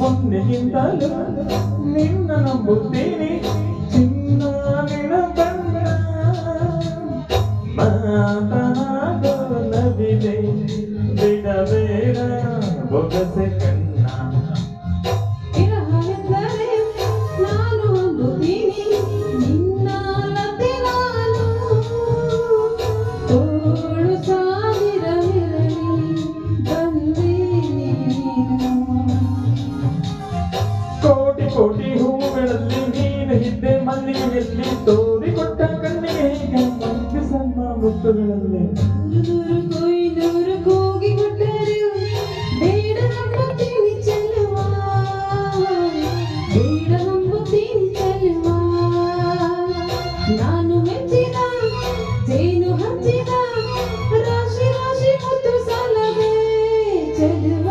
ಒಂದಿಗಿಂತಲೂ ನಿನ್ನ ನಂಬುತ್ತೀನಿ ಚಿನ್ನ ನಿನ ಬಣ್ಣ ಮಾತನಾಡೋ ನವಿಲೆ ಬಿಡಬೇಡ ಬೊಗಸೆ ಕಣ್ಣ ಕೋಟಿ ಹೂಗಳಲ್ಲಿ ನೀನು ಇದ್ದೆ ಮಲ್ಲಿಗೆಯಲ್ಲಿ ತೋರಿಕೊಟ್ಟ ಕಣ್ಣಿಗೆ ಹೇಗೆ ಮಂದಿ ಸಣ್ಣ ಮುತ್ತುಗಳಲ್ಲಿ ನಾನು ಮೆಚ್ಚಿದ ಜೇನು ಹಚ್ಚಿದ ರಾಶಿ ರಾಶಿ ಮುತ್ತು ಸಾಲದೆ ಚೆಲುವ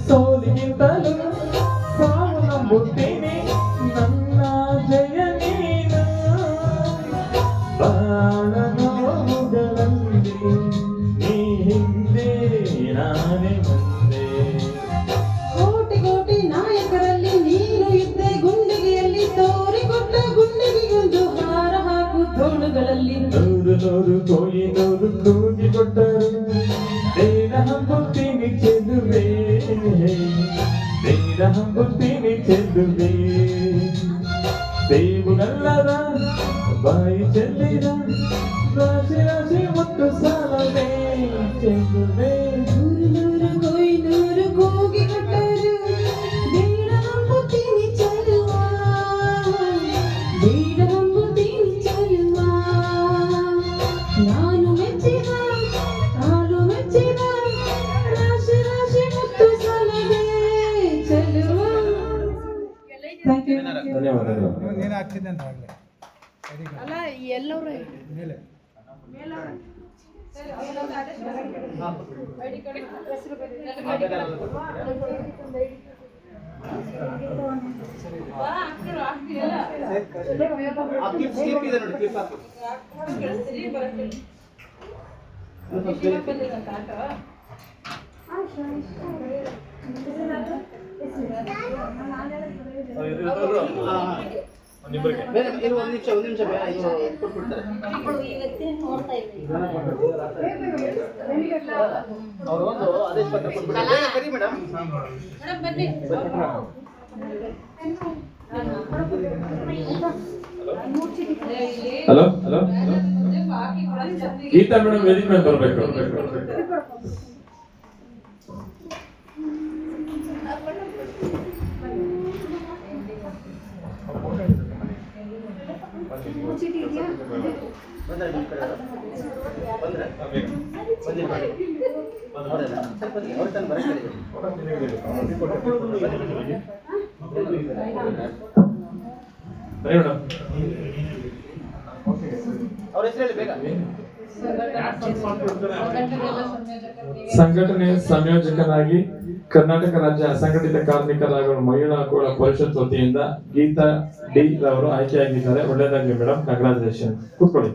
ಸೋಲಿಗಿಂತಲೂ ಸಾವು ನಂಬುತ್ತೀನಿ ನನ್ನ ಜಯ ನೀನು ಬಾಳ ನೋವುಗಳಲ್ಲಿ ನೀ ಹಿಂದೆ ನಾನೇ ಮುಂದೆ ಕೋಟಿ ಕೋಟಿ ನಾಯಕರಲ್ಲಿ ನೀನು ಇದ್ದೆ ಗುಂಡಿಗೆಯಲ್ಲಿ ತೋರಿಕೊಟ್ಟ ಗುಂಡಿಗೆಗೊಂದು ಹಾರ ಹಾಕು ತೋಳುಗಳಲ್ಲಿ ನೂರು ನೂರು ಕೋಯಿನೂರು ಕೂಗಿಕೊಟ್ಟರು ದೇನ ಹಂಬುತ್ತೀನಿ ಚೆಲುವೆ ದೇನ ಹಂಬುತ್ತೀನಿ ಚೆಲುವೆ ದೇವುಗಲ್ಲದ ಬಾಯಿ ಚೆಲ್ಲಿದ ರಾಶಿ ರಾಶಿ ಮುತ್ತು ಸಾಲವೇ ಚೆಲುವೆ ನೂರು ನೂರು ಕೊಯ್ನೂರು ಕೂಗಿ ಕೊಟ್ಟರು ಬೇಡ ನಂಬುತ್ತೀನಿ ಚೆಲುವ ಬೇಡ ನಂಬುತ್ತೀನಿ ಚೆಲುವ ನಾನು ಮೆಚ್ಚಿದ ಹಾಲು ಮೆಚ್ಚಿದ ರಾಶಿ ರಾಶಿ ಮುತ್ತು ಸಾಲದೆ ಚೆಲುವ. Thank you. ಧನ್ಯವಾದಗಳು. ನೀನು ಹಾಕ್ತಿದ್ದೆ ಅಂತ ಆಗಲೇ ಅಲ್ಲ ಎಲ್ಲರೂ ಮೇಲೆ ಒಂದು ನಿಮಿಷ ಕೊಟ್ಬಿಡ್ತಾರೆ ಅವರು ಒಂದು ಆದೇಶ ಪತ್ರ ಕೊಟ್ಬಿಡ್ತಾರೆ ಕರಿ ಮೇಡಮ್ ಬನ್ನಿ ಹಲೋ ಹಲೋ ಗೀತಾ ಮೇಡಮ್ ವೇದಿಕೆ ಮೇಲೆ ಬರಬೇಕು. ಅವ್ರ ಹೆಸರು ಹೇಳಿ ಬೇಗ. ಸಂಘಟನೆ ಸಂಯೋಜಕರಾಗಿ ಕರ್ನಾಟಕ ರಾಜ್ಯ ಅಸಂಘಟಿತ ಕಾರ್ಮಿಕರ ಹಾಗೂ ಮಹಿಳಾ ಹಕ್ಕುಗಳ ಪರಿಷತ್ ವತಿಯಿಂದ ಗೀತಾ ಡಿ ರವರು ಆಯ್ಕೆಯಾಗಿದ್ದಾರೆ. ಒಳ್ಳೆಯದಾಗಲಿ ಮೇಡಮ್, ಕಂಗ್ರಾಚುಲೇಷನ್. ಕೂತ್ಕೊಳ್ಳಿ.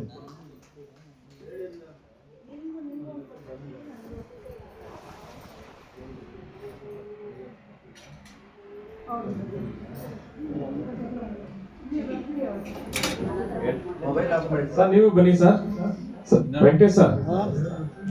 ಮೊಬೈಲ್ ಆಫ್ ಮಾಡಿ ಸರ್ ನೀವು ಬನ್ನಿ ಸರ್. ವೆಂಕಟೇಶ್ ಸರ್